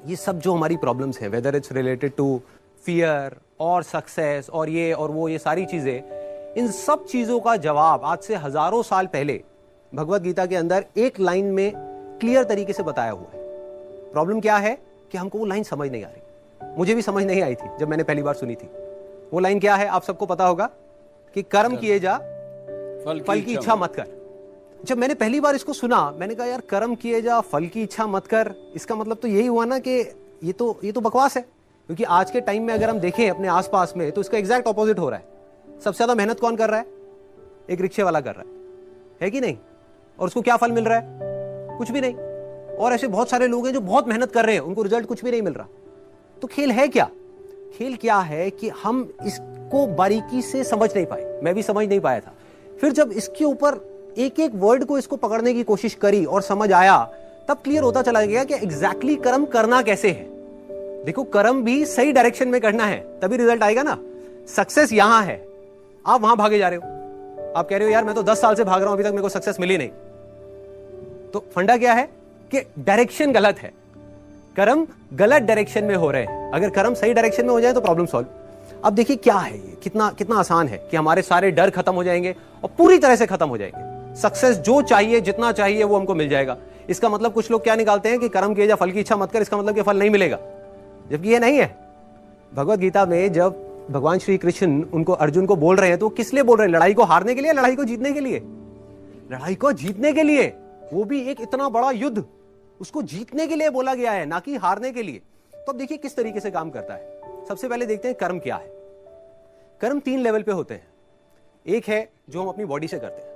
ये सब जो हमारी प्रॉब्लम्स हैं, whether it's related to fear और सक्सेस और ये और वो, ये सारी चीजें, इन सब चीजों का जवाब आज से हजारों साल पहले भगवत गीता के अंदर एक लाइन में क्लियर तरीके से बताया हुआ है। प्रॉब्लम क्या है कि हमको वो लाइन समझ नहीं आ रही। मुझे भी समझ नहीं आई थी जब मैंने पहली बार सुनी थी। वो लाइन क्या है आप सबको पता होगा कि कर्म किए जा, फल की इच्छा मत कर। जब मैंने पहली बार इसको सुना, मैंने कहा यार कर्म किए जा, फल की इच्छा मत कर, इसका मतलब तो यही हुआ ना कि ये तो बकवास है। क्योंकि आज के टाइम में अगर हम देखें अपने आसपास में तो इसका एग्जैक्ट ऑपोजिट हो रहा है। सबसे ज्यादा मेहनत कौन कर रहा है? एक रिक्शे वाला कर रहा है कि नहीं? और उसको क्या फल मिल रहा है? कुछ भी नहीं। और ऐसे बहुत सारे लोग हैं जो बहुत मेहनत कर रहे हैं, उनको रिजल्ट कुछ भी नहीं मिल रहा। तो खेल है क्या? खेल क्या है कि हम इसको बारीकी से समझ नहीं पाए। मैं भी समझ नहीं पाया था। फिर जब इसके ऊपर एक एक वर्ड को इसको पकड़ने की कोशिश करी और समझ आया, तब क्लियर होता चला गया कि एग्जैक्टली कर्म करना कैसे है। देखो, कर्म भी सही डायरेक्शन में करना है, तभी रिजल्ट आएगा ना। सक्सेस यहां है, आप वहां भागे जा रहे हो। आप कह रहे हो यार मैं तो 10 साल से भाग रहा हूं, अभी तक मेरे को सक्सेस मिली नहीं। तो फंडा क्या है कि डायरेक्शन गलत है। कर्म गलत डायरेक्शन में हो रहे हैं। अगर कर्म सही डायरेक्शन में हो जाए तो प्रॉब्लम सॉल्व। अब देखिए क्या है ये, कितना आसान है कि हमारे सारे डर खत्म हो जाएंगे और पूरी तरह से खत्म हो जाएंगे। सक्सेस जो चाहिए, जितना चाहिए वो हमको मिल जाएगा। इसका मतलब कुछ लोग क्या निकालते हैं कि कर्म किए जा, फल की इच्छा मत कर, इसका मतलब कि फल नहीं मिलेगा, जबकि ये नहीं है। भगवत गीता में जब भगवान श्री कृष्ण उनको, अर्जुन को बोल रहे हैं तो किस लिए बोल रहे हैं? लड़ाई को हारने के लिए, लड़ाई को जीतने के लिए? लड़ाई को जीतने के लिए। वो भी एक इतना बड़ा युद्ध, उसको जीतने के लिए बोला गया है, ना कि हारने के लिए। तो अब देखिए किस तरीके से काम करता है। सबसे पहले देखते हैं कर्म क्या है। कर्म 3 लेवल पे होते हैं। एक है जो हम अपनी बॉडी से करते हैं,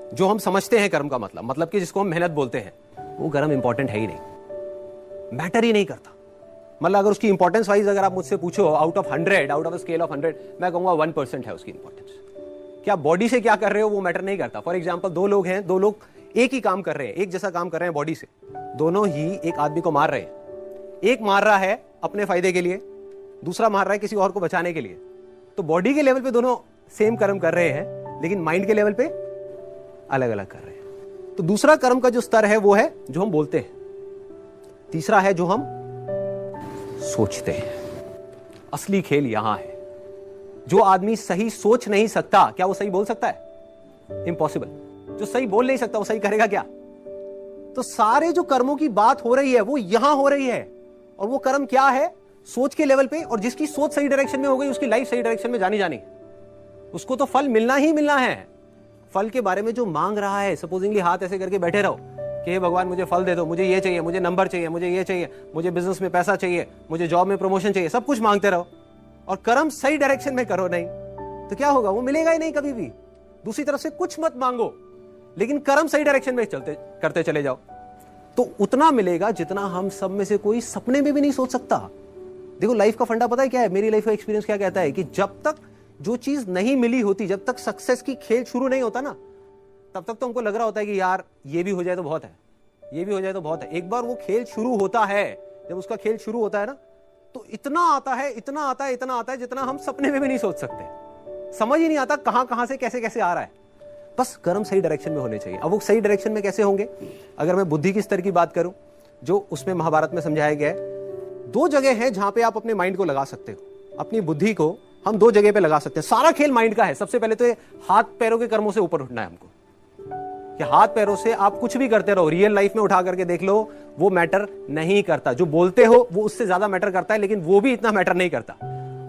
जो हम समझते हैं कर्म का मतलब कि जिसको हम मेहनत बोलते हैं, वो कर्म इंपॉर्टेंट है ही नहीं, मैटर ही नहीं करता। मतलब अगर उसकी इंपॉर्टेंस वाइज अगर आप मुझसे पूछो out of 100, out of scale of 100, मैं कहूंगा 1% है उसकी इंपॉर्टेंस। क्या बॉडी से क्या कर रहे हो वो मैटर नहीं करता। फॉर एग्जाम्पल, 2 लोग हैं, 2 लोग एक ही काम कर रहे हैं, एक जैसा काम कर रहे हैं बॉडी से, दोनों ही एक आदमी को मार रहे हैं। एक मार रहा है अपने फायदे के लिए, दूसरा मार रहा है किसी और को बचाने के लिए। तो बॉडी के लेवल पे दोनों सेम कर्म कर रहे हैं, लेकिन माइंड के लेवल पे अलग अलग कर रहे हैं। तो दूसरा कर्म का जो स्तर है वो है जो हम बोलते हैं। तीसरा है जो हम सोचते हैं। असली खेल यहां है। जो आदमी सही सोच नहीं सकता, क्या वो सही बोल सकता है? इम्पॉसिबल। जो सही बोल नहीं सकता वो सही करेगा क्या? तो सारे जो कर्मों की बात हो रही है वो यहां हो रही है। और वो कर्म क्या है? सोच के लेवल पे। और जिसकी सोच सही डायरेक्शन में हो गई, उसकी लाइफ सही डायरेक्शन में जानी जानी, उसको तो फल मिलना ही मिलना है। फल के बारे में जो मांग रहा है, सपोजिंगली हाथ ऐसे करके बैठे रहो कि हे भगवान मुझे फल दे दो, मुझे ये चाहिए, मुझे नंबर चाहिए, मुझे ये चाहिए, मुझे बिजनेस में पैसा चाहिए, मुझे जॉब में प्रमोशन चाहिए, सब कुछ मांगते रहो और कर्म सही डायरेक्शन में करो नहीं, तो क्या होगा? वो मिलेगा ही नहीं कभी भी। दूसरी तरफ से कुछ मत मांगो, लेकिन कर्म सही डायरेक्शन में करते चले जाओ, तो उतना मिलेगा जितना हम सब में से कोई सपने में भी नहीं सोच सकता। देखो, लाइफ का फंडा पता है क्या है? मेरी लाइफ का एक्सपीरियंस क्या कहता है कि जब तक जो चीज नहीं मिली होती, जब तक सक्सेस की खेल शुरू नहीं होता ना, तब तक तो हमको लग रहा होता है कि यार ये भी हो जाए तो बहुत है, ये भी हो जाए तो बहुत है। एक बार वो खेल शुरू होता है, जब उसका खेल शुरू होता है ना, तो इतना आता है, इतना आता है, इतना आता है जितना हम सपने में भी नहीं सोच सकते। समझ ही नहीं आता कहां से कैसे कैसे आ रहा है। बस कर्म सही डायरेक्शन में होने चाहिए। अब वो सही डायरेक्शन में कैसे होंगे? अगर मैं बुद्धि के स्तर की बात करूं, जो उसमें महाभारत में समझाया गया है, 2 जगह है जहां पे आप अपने माइंड को लगा सकते हो। अपनी बुद्धि को हम 2 जगह पे लगा सकते हैं। सारा खेल माइंड का है। सबसे पहले तो ये हाथ पैरों के कर्मों से ऊपर उठना है हमको, कि हाथ पैरों से आप कुछ भी करते रहो, रियल लाइफ में उठा करके देख लो, वो मैटर नहीं करता। जो बोलते हो वो उससे ज्यादा मैटर करता है, लेकिन वो भी इतना मैटर नहीं करता।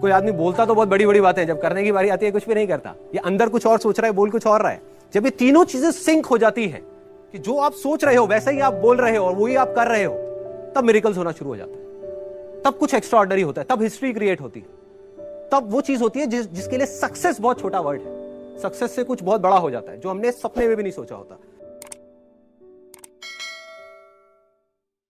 कोई आदमी बोलता तो बहुत बड़ी बड़ी बातें, जब करने की बारी आती है कुछ भी नहीं करता। ये अंदर कुछ और सोच रहा है, बोल कुछ और रहा है। जब ये तीनों चीजें सिंक हो जाती है कि जो आप सोच रहे हो वैसा ही आप बोल रहे हो और वही आप कर रहे हो, तब मिरेकल्स होना शुरू हो जाता है। तब कुछ एक्स्ट्राऑर्डिनरी होता है, तब हिस्ट्री क्रिएट होती है, तब वो चीज होती है जिसके लिए सक्सेस बहुत छोटा वर्ड है। सक्सेस से कुछ बहुत बड़ा हो जाता है जो हमने सपने में भी नहीं सोचा होता।